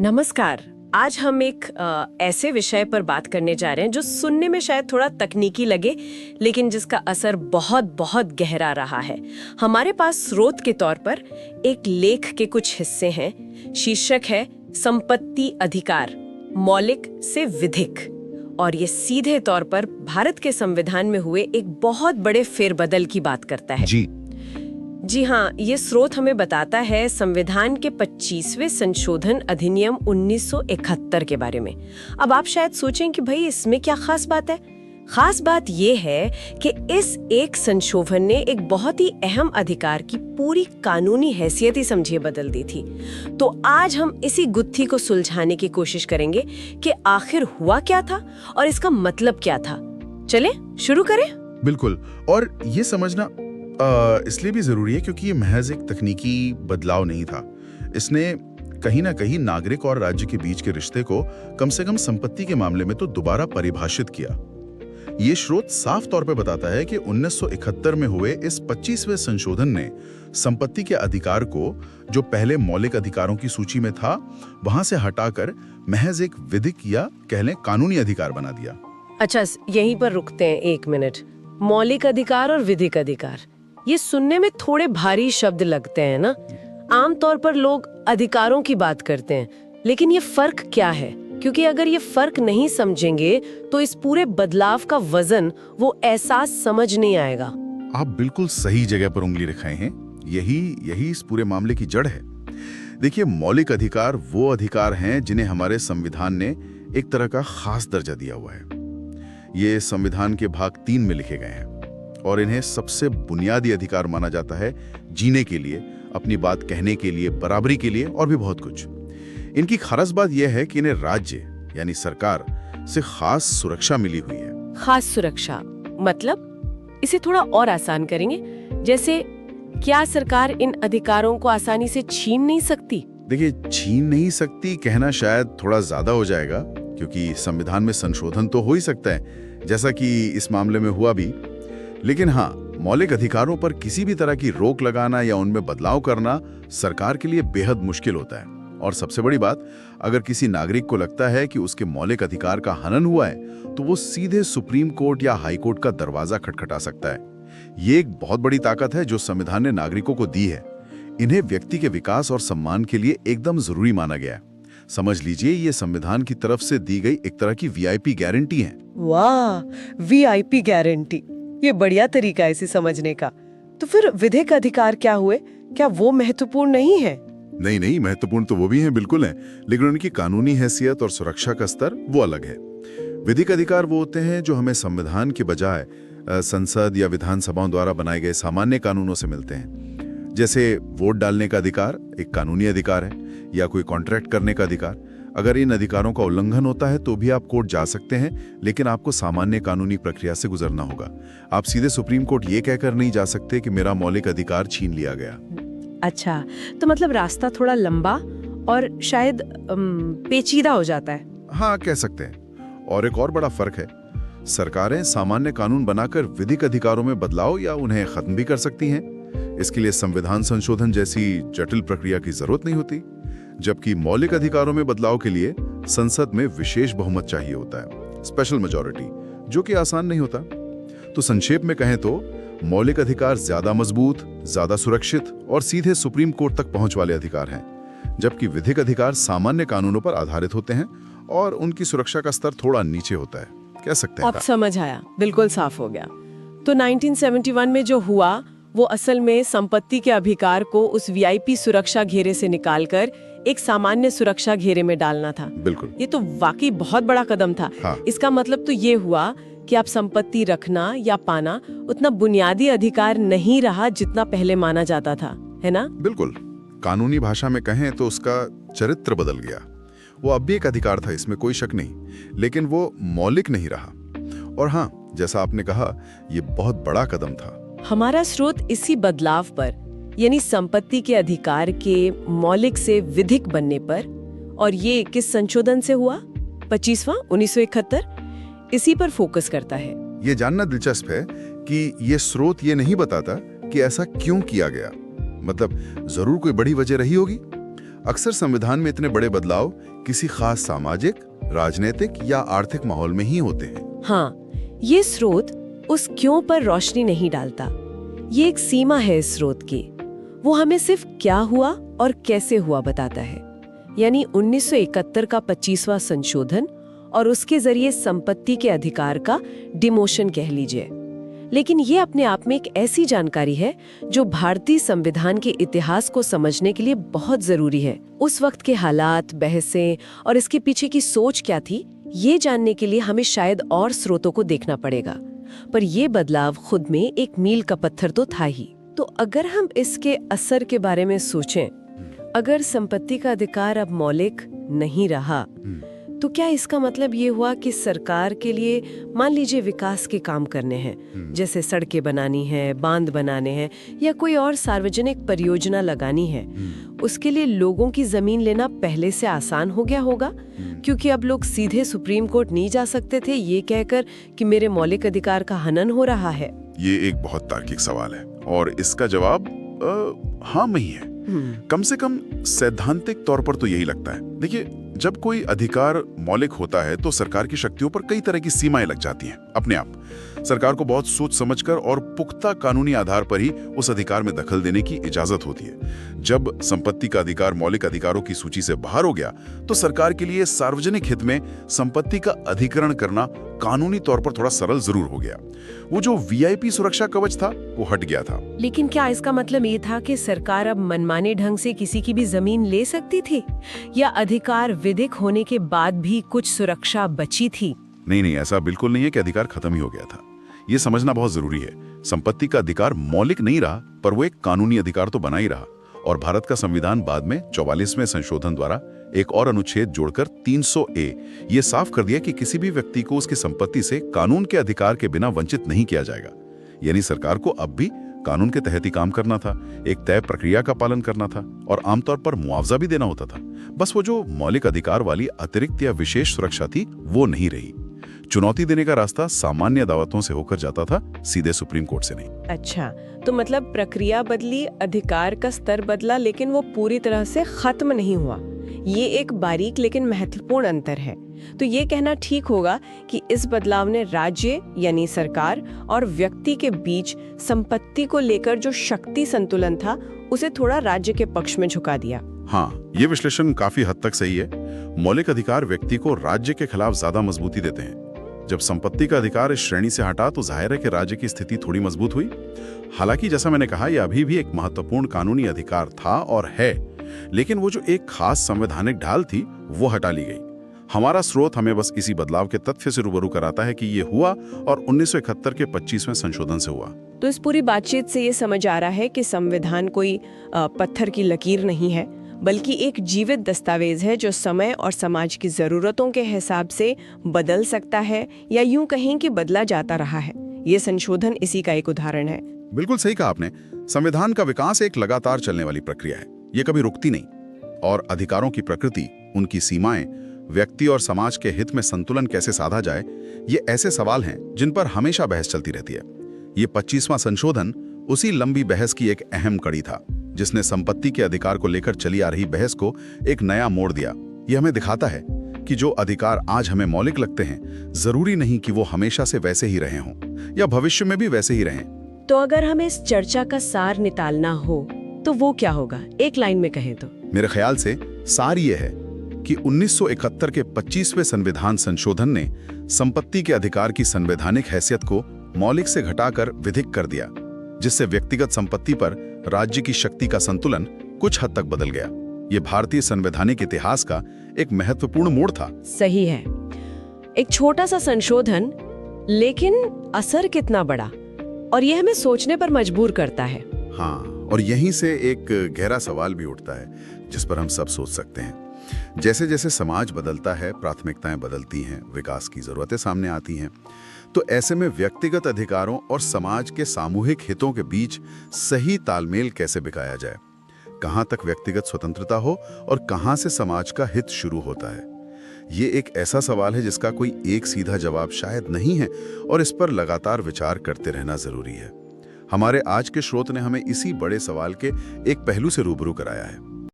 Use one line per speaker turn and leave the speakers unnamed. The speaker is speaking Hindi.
नमस्कार। आज हम एक ऐसे विषय पर बात करने जा रहे हैं जो सुनने में शायद थोड़ा तकनीकी लगे, लेकिन जिसका असर बहुत बहुत गहरा रहा है। हमारे पास स्रोत के तौर पर एक लेख के कुछ हिस्से हैं। शीर्षक है संपत्ति अधिकार, मौलिक से विधिक, और ये सीधे तौर पर भारत के संविधान में हुए एक बहुत बड़े फेरबदल की बात करता है। जी हाँ, ये स्रोत हमें बताता है संविधान के 25वें संशोधन अधिनियम 1971 के बारे में। अब आप शायद सोचें कि भाई इसमें क्या खास बात है। खास बात ये है कि इस एक संशोधन ने एक बहुत ही अहम अधिकार की पूरी कानूनी हैसियत ही समझिए बदल दी थी। तो आज हम इसी गुत्थी को सुलझाने की कोशिश करेंगे कि आखिर हुआ क्या था और इसका मतलब क्या था। चलें शुरू करें।
बिल्कुल, और ये समझना इसलिए भी जरूरी है क्योंकि ये महज एक तकनीकी बदलाव नहीं था। इसने कहीं ना कहीं नागरिक और राज्य के बीच के रिश्ते को कम से कम संपत्ति के मामले में तो दोबारा परिभाषित किया। ये स्रोत साफ तौर पे बताता है कि 1971 में हुए इस 25वें संशोधन ने संपत्ति के अधिकार को, जो पहले मौलिक अधिकारों की सूची में था, वहां से हटाकर महज एक विधिक या कह लें कानूनी अधिकार बना दिया।
अच्छा, यहीं पर रुकते हैं एक मिनट। मौलिक अधिकार और विधिक अधिकार, ये सुनने में थोड़े भारी शब्द लगते हैं ना। आमतौर पर लोग अधिकारों की बात करते हैं, लेकिन ये फर्क क्या है? क्योंकि अगर ये फर्क नहीं समझेंगे तो इस पूरे बदलाव का वजन, वो एहसास समझ नहीं आएगा।
आप बिल्कुल सही जगह पर उंगली रखाए हैं। यही इस पूरे मामले की जड़ है। देखिए, मौलिक अधिकार वो अधिकार हैं जिन्हें हमारे संविधान ने एक तरह का खास दर्जा दिया हुआ है। ये संविधान के भाग 3 में लिखे गए हैं और इन्हें सबसे बुनियादी अधिकार माना जाता है, जीने के लिए, अपनी बात कहने के लिए, बराबरी के लिए और भी बहुत कुछ। इनकी खास बात यह है कि इन्हें राज्य यानी सरकार से खास सुरक्षा मिली हुई है।
खास सुरक्षा मतलब? इसे थोड़ा और आसान करेंगे। जैसे क्या सरकार इन अधिकारों को आसानी से छीन नहीं सकती?
देखिए, छीन नहीं सकती कहना शायद थोड़ा ज्यादा हो जाएगा, क्योंकि संविधान में संशोधन तो हो ही सकता है, जैसा कि इस मामले में हुआ भी। लेकिन हाँ, मौलिक अधिकारों पर किसी भी तरह की रोक लगाना या उनमें बदलाव करना सरकार के लिए बेहद मुश्किल होता है। और सबसे बड़ी बात, अगर किसी नागरिक को लगता है कि उसके मौलिक अधिकार का हनन हुआ है, तो वो सीधे सुप्रीम कोर्ट या हाई कोर्ट का दरवाजा खटखटा सकता है। ये एक बहुत बड़ी ताकत है जो संविधान ने नागरिकों को दी है। इन्हें व्यक्ति के विकास और सम्मान के लिए एकदम जरूरी माना गया है। समझ लीजिए, ये संविधान की तरफ से दी गई एक तरह की वीआईपी गारंटी है।
वाह, वीआईपी गारंटी, ये बढ़िया तरीका है इसे समझने का। तो फिर विधिक अधिकार क्या हुए? क्या वो महत्वपूर्ण नहीं है?
नहीं, महत्वपूर्ण तो वो भी हैं, बिल्कुल हैं, लेकिन उनकी कानूनी हैसियत और सुरक्षा का स्तर वो अलग है। विधिक अधिकार वो होते हैं जो हमें संविधान के बजाय संसद या विधानसभाओं द्वारा बनाए गए सामान्य कानूनों से मिलते हैं। जैसे वोट डालने का अधिकार एक कानूनी अधिकार है, या कोई कॉन्ट्रैक्ट करने का अधिकार। अगर इन अधिकारों का उल्लंघन होता है तो भी आप कोर्ट जा सकते हैं, लेकिन आपको सामान्य कानूनी प्रक्रिया से गुजरना होगा। आप सीधे सुप्रीम कोर्ट ये कहकर नहीं जा सकते कि मेरा मौलिक अधिकार छीन लिया गया।
अच्छा, तो मतलब रास्ता थोड़ा लंबा और शायद पेचीदा हो जाता है।
हाँ, कह सकते हैं। और एक और बड़ा फर्क है, सरकारें सामान्य कानून बनाकर विधिक अधिकारों में बदलाव या उन्हें खत्म भी कर सकती हैं। इसके लिए संविधान संशोधन जैसी जटिल प्रक्रिया की जरूरत नहीं होती, जबकि मौलिक अधिकारों में बदलाव के लिए संसद में विशेष बहुमत चाहिए होता है, स्पेशल मेजॉरिटी, जो कि आसान नहीं होता। तो संक्षेप में कहें तो मौलिक अधिकार ज्यादा मजबूत, ज्यादा सुरक्षित और सीधे सुप्रीम कोर्ट तक पहुंच वाले अधिकार हैं, जबकि विधिक अधिकार सामान्य कानूनों पर आधारित होते हैं और उनकी सुरक्षा का स्तर थोड़ा नीचे होता है, कह सकते हैं।
अब समझ आया, बिल्कुल साफ हो गया। तो 1971 में जो हुआ वो असल में संपत्ति के अधिकार को उस वीआईपी सुरक्षा घेरे से निकालकर एक सामान्य सुरक्षा घेरे में डालना था।
बिल्कुल।
ये तो वाकई बहुत बड़ा कदम था।
हाँ।
इसका मतलब तो ये हुआ कि आप संपत्ति रखना या पाना उतना बुनियादी अधिकार नहीं रहा जितना पहले माना जाता था, है ना?
बिल्कुल। कानूनी भाषा में कहें तो उसका चरित्र बदल गया। वो अब भी एक अधिकार था, इसमें कोई शक नहीं, लेकिन वो मौलिक नहीं रहा। और हाँ, जैसा आपने कहा, ये बहुत बड़ा कदम था।
हमारा स्रोत इसी बदलाव पर, यानी संपत्ति के अधिकार के मौलिक से विधिक बनने पर, और ये किस संशोधन से हुआ? 25वां 1971, इसी पर फोकस करता है।
ये जानना दिलचस्प है कि ये स्रोत ये नहीं बताता कि ऐसा क्यों किया गया। मतलब जरूर कोई बड़ी वजह रही होगी। अक्सर संविधान में इतने बड़े बदलाव किसी खास सामाजिक, राजनीतिक या आर्थिक माहौल में ही होते हैं।
हाँ, ये स्रोत उस क्यों पर रोशनी नहीं डालता। ये एक सीमा है इस स्रोत की। वो हमें सिर्फ क्या हुआ और कैसे हुआ बताता है। यानी 1971 का 25वां संशोधन और उसके जरिए संपत्ति के अधिकार का डिमोशन कह लीजिए। लेकिन ये अपने आप में एक ऐसी जानकारी है जो भारतीय संविधान के इतिहास को समझने के लिए बहुत जरूरी है। उस वक्त के हालात, बहसें और इसके पीछे की सोच क्या थी, ये जानने के लिए हमें शायद और स्रोतों को देखना पड़ेगा। पर ये बदलाव खुद में एक मील का पत्थर तो था ही। तो अगर हम इसके असर के बारे में सोचें, अगर संपत्ति का अधिकार अब मौलिक नहीं रहा, तो क्या इसका मतलब ये हुआ कि सरकार के लिए मान लीजिए विकास के काम करने हैं, जैसे सड़कें बनानी है, बांध बनाने हैं या कोई और सार्वजनिक परियोजना लगानी है, उसके लिए लोगों की जमीन लेना पहले से आसान हो गया होगा? क्योंकि अब लोग सीधे सुप्रीम कोर्ट नहीं जा सकते थे ये कहकर कि मेरे मौलिक अधिकार का हनन हो रहा है।
ये एक बहुत तार्किक सवाल है और इसका जवाब हाँ में ही है। कम से कम सैद्धांतिक तौर पर तो यही लगता है। देखिए, जब कोई अधिकार मौलिक होता है तो सरकार की शक्तियों पर कई तरह की सीमाएं लग जाती हैं अपने आप। सरकार को बहुत सोच समझकर और पुख्ता कानूनी आधार पर ही उस अधिकार में दखल देने की इजाजत होती है। जब संपत्ति का अधिकार मौलिक अधिकारों की सूची से बाहर हो गया तो सरकार के लिए सार्वजनिक हित में संपत्ति का अधिग्रहण करना कानूनी तौर पर थोड़ा सरल जरूर हो गया। वो जो वीआईपी सुरक्षा कवच था वो हट गया था।
लेकिन क्या इसका मतलब ये था कि सरकार अब मनमाने ढंग से किसी की भी जमीन ले सकती थी, या अधिकार विधिक होने के बाद भी कुछ सुरक्षा बची थी?
नहीं, ऐसा बिल्कुल नहीं है कि अधिकार खत्म ही हो गया था। ये समझना बहुत जरूरी है। संपत्ति का अधिकार मौलिक नहीं रहा, पर वो एक कानूनी अधिकार तो बना ही रहा। और भारत का संविधान बाद में 44वें संशोधन द्वारा एक और अनुच्छेद जोड़कर 300A ये साफ कर दिया कि किसी भी व्यक्ति को उसकी संपत्ति से कानून के अधिकार के बिना वंचित नहीं किया जाएगा। यानी सरकार को अब भी कानून के तहत ही काम करना था, एक तय प्रक्रिया का पालन करना था और आमतौर पर मुआवजा भी देना होता था। बस वो जो मौलिक अधिकार वाली अतिरिक्त या विशेष सुरक्षा थी वो नहीं रही। चुनौती देने का रास्ता सामान्य अदालतों से होकर जाता था, सीधे सुप्रीम कोर्ट से नहीं।
अच्छा, तो मतलब प्रक्रिया बदली, अधिकार का स्तर बदला, लेकिन वो पूरी तरह से खत्म नहीं हुआ। ये एक बारीक लेकिन महत्वपूर्ण अंतर है। तो ये कहना ठीक होगा कि इस बदलाव ने राज्य यानी सरकार और व्यक्ति के बीच संपत्ति को लेकर जो शक्ति संतुलन था उसे थोड़ा राज्य के पक्ष में झुका दिया।
हाँ, ये विश्लेषण काफी हद तक सही है। मौलिक अधिकार व्यक्ति को राज्य के खिलाफ ज्यादा मजबूती देते हैं। जब संपत्ति का अधिकार इस श्रेणी से हटा तो जाहिर है कि राज्य की स्थिति थोड़ी मजबूत हुई। हालांकि जैसा मैंने कहा, यह अभी भी एक महत्वपूर्ण कानूनी अधिकार था और है, लेकिन वो जो एक खास संवैधानिक ढाल थी वो हटा ली गई। हमारा स्रोत हमें बस इसी बदलाव के तथ्य से रूबरू कराता है कि ये हुआ और 1971 के 25वें संशोधन से हुआ।
तो इस पूरी बातचीत से ये समझ आ रहा है कि संविधान कोई पत्थर की लकीर नहीं है, बल्कि एक जीवित दस्तावेज है जो समय और समाज की जरूरतों के हिसाब से बदल सकता है, या यूं कहें कि बदला जाता रहा है। ये संशोधन इसी का एक उदाहरण है।
बिल्कुल सही कहा आपने। संविधान का विकास एक लगातार चलने वाली प्रक्रिया है, ये कभी रुकती नहीं। और अधिकारों की प्रकृति, उनकी सीमाएं, व्यक्ति और समाज के हित में संतुलन कैसे साधा जाए, ये ऐसे सवाल हैं जिन पर हमेशा बहस चलती रहती है। ये 25वां संशोधन उसी लंबी बहस की एक अहम कड़ी था, जिसने संपत्ति के अधिकार को लेकर चली आ रही बहस को एक नया मोड़ दिया। ये हमें दिखाता है कि जो अधिकार आज हमें मौलिक लगते हैं, जरूरी नहीं कि वो हमेशा से वैसे ही रहे हों या भविष्य में भी वैसे ही रहें।
तो अगर हमें इस चर्चा का सार निकालना हो तो वो क्या होगा, एक लाइन में कहें तो?
मेरे ख्याल से सार ये है कि 1971 के 25वें संविधान संशोधन ने संपत्ति के अधिकार की संवैधानिक हैसियत को मौलिक से घटाकर विधिक कर दिया, जिससे व्यक्तिगत संपत्ति पर राज्य की शक्ति का संतुलन कुछ हद तक बदल गया। ये भारतीय संवैधानिक इतिहास का एक महत्वपूर्ण मोड़ था।
सही है, एक छोटा सा संशोधन, लेकिन असर कितना बड़ा, और यह हमें सोचने पर मजबूर करता है।
हाँ, और यहीं से एक गहरा सवाल भी उठता है जिस पर हम सब सोच सकते हैं। जैसे जैसे समाज बदलता है, प्राथमिकताएं बदलती हैं, विकास की जरूरतें सामने आती हैं, तो ऐसे में व्यक्तिगत अधिकारों और समाज के सामूहिक हितों के बीच सही तालमेल कैसे बिठाया जाए? कहां तक व्यक्तिगत स्वतंत्रता हो और कहां से समाज का हित शुरू होता है? ये एक ऐसा सवाल है जिसका कोई एक सीधा जवाब शायद नहीं है, और इस पर लगातार विचार करते रहना जरूरी है। हमारे आज के स्रोत ने हमें इसी बड़े सवाल के एक पहलू से रूबरू कराया है।